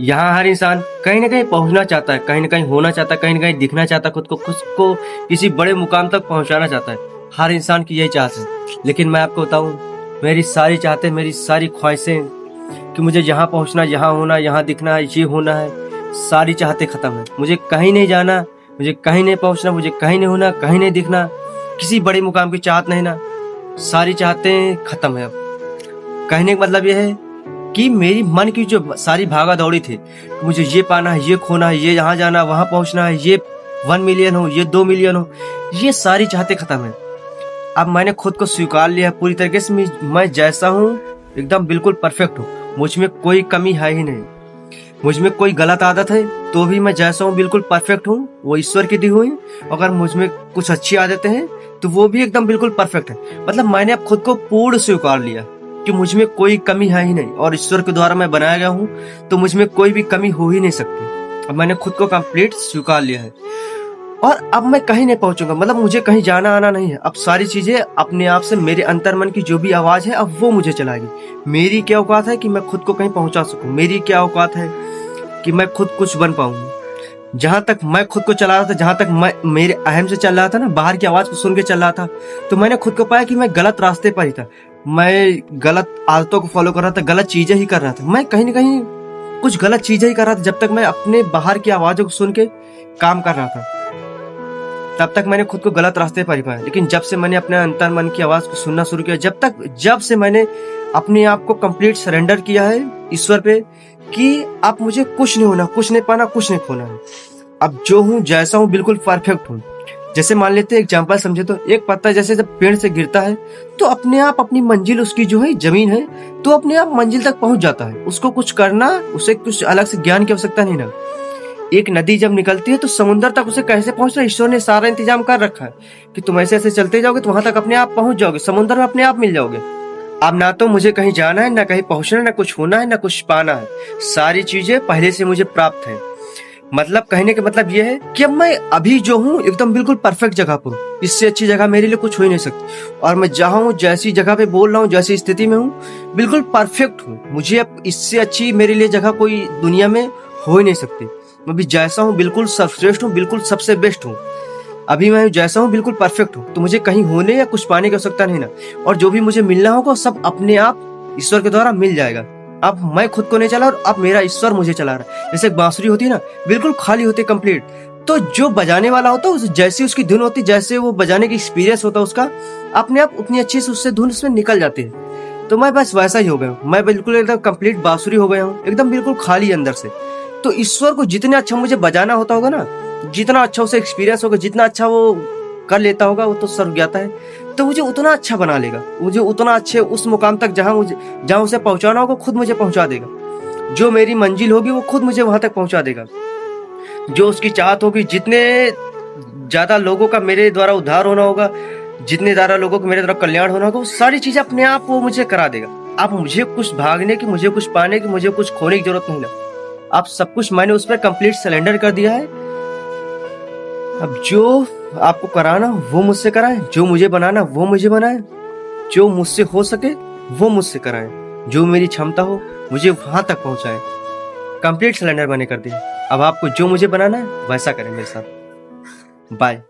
यहाँ हर इंसान कहीं न कहीं पहुँचना चाहता है, कहीं न कहीं होना चाहता है, कहीं न कहीं दिखना चाहता है, खुद को किसी बड़े मुकाम तक पहुँचाना चाहता है। हर इंसान की यही चाहत है। लेकिन मैं आपको बताऊँ, मेरी सारी चाहतें, मेरी सारी ख्वाहिशें कि मुझे यहाँ पहुँचना, यहाँ होना, यहाँ दिखना, ये होना है, सारी चाहतें ख़त्म हैं। मुझे कहीं नहीं जाना, मुझे कहीं नहीं पहुँचना, मुझे कहीं नहीं होना, कहीं नहीं दिखना, किसी बड़े मुकाम की चाहत नहीं ना, सारी चाहतें ख़त्म हैं अब। कहने का मतलब ये है कि मेरी मन की जो सारी भागा दौड़ी थी, मुझे ये पाना है, ये खोना है, ये यहाँ जाना, वहाँ पहुँचना है, ये 1 मिलियन हो, ये 2 मिलियन हो, ये सारी चाहतें खत्म है। अब मैंने खुद को स्वीकार लिया है पूरी तरीके से। मैं जैसा हूँ एकदम बिल्कुल परफेक्ट हूँ, मुझ में कोई कमी है ही नहीं। मुझ में कोई गलत आदत है तो भी मैं जैसा हूँ बिल्कुल परफेक्ट हूँ, वो ईश्वर की दी हुई। अगर मुझ में कुछ अच्छी आदतें हैं तो वो भी एकदम बिल्कुल परफेक्ट है। मतलब मैंने अब खुद को पूर्ण स्वीकार लिया कि मुझ में कोई कमी है ही नहीं, और ईश्वर के द्वारा मैं बनाया गया हूँ तो मुझ में कोई भी कमी हो ही नहीं सकती। अब मैंने खुद को कंप्लीट स्वीकार लिया है और अब मैं कहीं नहीं पहुंचूंगा। मतलब मुझे कहीं जाना आना नहीं है। अब सारी चीजें अपने आप से, मेरे अंतर मन की जो भी आवाज है अब वो मुझे चलाएगी। मेरी क्या औकात है कि मैं खुद को कहीं पहुंचा सकूं, मेरी क्या औकात है कि मैं खुद कुछ बन पाऊं। जहां तक मैं खुद को चला रहा था, जहां तक मैं मेरे अहम से चल रहा था ना, बाहर की आवाज को सुन के चल रहा था, तो मैंने खुद को पाया कि मैं गलत रास्ते पर ही था। मैं गलत आदतों को फॉलो कर रहा था, गलत चीजें ही कर रहा था। मैं कहीं ना कहीं कुछ गलत चीजें ही कर रहा था जब तक मैं अपने बाहर की आवाजों को सुन के काम कर रहा था। तब तक मैंने खुद को गलत रास्ते पर ही पाया। लेकिन जब से मैंने अपने अंतर मन की आवाज को सुनना शुरू किया, जब से मैंने अपने आप को कंप्लीट सरेंडर किया है ईश्वर पे कि अब मुझे कुछ नहीं होना, कुछ नहीं पाना, कुछ नहीं खोना है। अब जो हूँ, जैसा हूँ, बिल्कुल परफेक्ट हूँ। जैसे मान लेते हैं, एग्जाम्पल समझे तो, एक पत्ता जैसे जब पेड़ से गिरता है तो अपने आप अपनी मंजिल, उसकी जो है जमीन है, तो अपने आप मंजिल तक पहुंच जाता है। उसको कुछ करना, उसे कुछ अलग से ज्ञान की आवश्यकता नहीं ना। एक नदी जब निकलती है तो समुद्र तक उसे कैसे पहुंचना, ईश्वर ने सारा इंतजाम कर रखा है कि तुम ऐसे ऐसे चलते जाओगे तो वहां तक अपने आप पहुंच जाओगे, समुद्र में अपने आप मिल जाओगे। अब ना तो मुझे कहीं जाना है, ना कहीं पहुंचना है, ना कुछ होना है, ना कुछ पाना है। सारी चीजें पहले से मुझे प्राप्त है। मतलब कहने का मतलब यह है कि अब मैं अभी जो हूँ एकदम बिल्कुल परफेक्ट जगह पर हूँ। इससे अच्छी जगह मेरे लिए कुछ हो ही नहीं सकती। और मैं जहाँ हूँ, जैसी जगह पे बोल रहा हूँ, जैसी स्थिति में हूँ, बिल्कुल परफेक्ट हूँ। मुझे अब इससे अच्छी मेरे लिए जगह कोई दुनिया में हो ही नहीं सकती। मैं भी जैसा हूँ बिल्कुल सर्वश्रेष्ठ हूँ, बिल्कुल सबसे बेस्ट हूँ। अभी मैं जैसा हूँ बिल्कुल परफेक्ट हूँ, तो मुझे कहीं होने या कुछ पाने की आवश्यकता नहीं ना। और जो भी मुझे मिलना होगा सब अपने आप ईश्वर के द्वारा मिल जाएगा। अब मैं खुद को नहीं चला और अब मेरा ईश्वर मुझे चला रहा है। जैसे एक बांसुरी होती है ना, बिल्कुल खाली होती है कंप्लीट, तो जो बजाने वाला होता है जैसी उसकी धुन होती, जैसे वो बजाने की एक्सपीरियंस होता है उसका, अपने आप उतनी अच्छी से उससे धुन उसमें निकल जाती है। तो मैं बस वैसा ही हो गया हूँ। मैं बिल्कुल एकदम कंप्लीट बांसुरी हो गया हूँ, एकदम बिल्कुल खाली अंदर से। तो ईश्वर को जितने अच्छा मुझे बजाना होता होगा ना, जितना अच्छा उसे एक्सपीरियंस होगा, जितना अच्छा वो कर लेता होगा, वो तो सर्वज्ञाता है, तो मुझे उतना अच्छा बना लेगा। मुझे उतना अच्छे उस मुकाम तक जहाँ उसे पहुंचाना होगा खुद मुझे पहुंचा देगा। जो मेरी मंजिल होगी वो खुद मुझे वहां तक पहुंचा देगा। जो उसकी चाहत होगी, जितने ज्यादा लोगों का मेरे द्वारा उद्धार होना होगा, जितने ज्यादा लोगों को मेरे द्वारा कल्याण होना होगा, वो सारी चीजें अपने आप वो मुझे करा देगा। अब मुझे कुछ भागने की, मुझे कुछ पाने की, मुझे कुछ खोने की जरूरत नहीं ना। अब सब कुछ मैंने उस पर कंप्लीट सरेंडर कर दिया है। अब जो आपको कराना वो मुझसे कराए, जो मुझे बनाना वो मुझे बनाए, जो मुझसे हो सके वो मुझसे कराए, जो मेरी क्षमता हो मुझे वहां तक पहुंचाए। कंप्लीट सरेंडर मैंने कर दिया। अब आपको जो मुझे बनाना है वैसा करें मेरे साथ। बाय।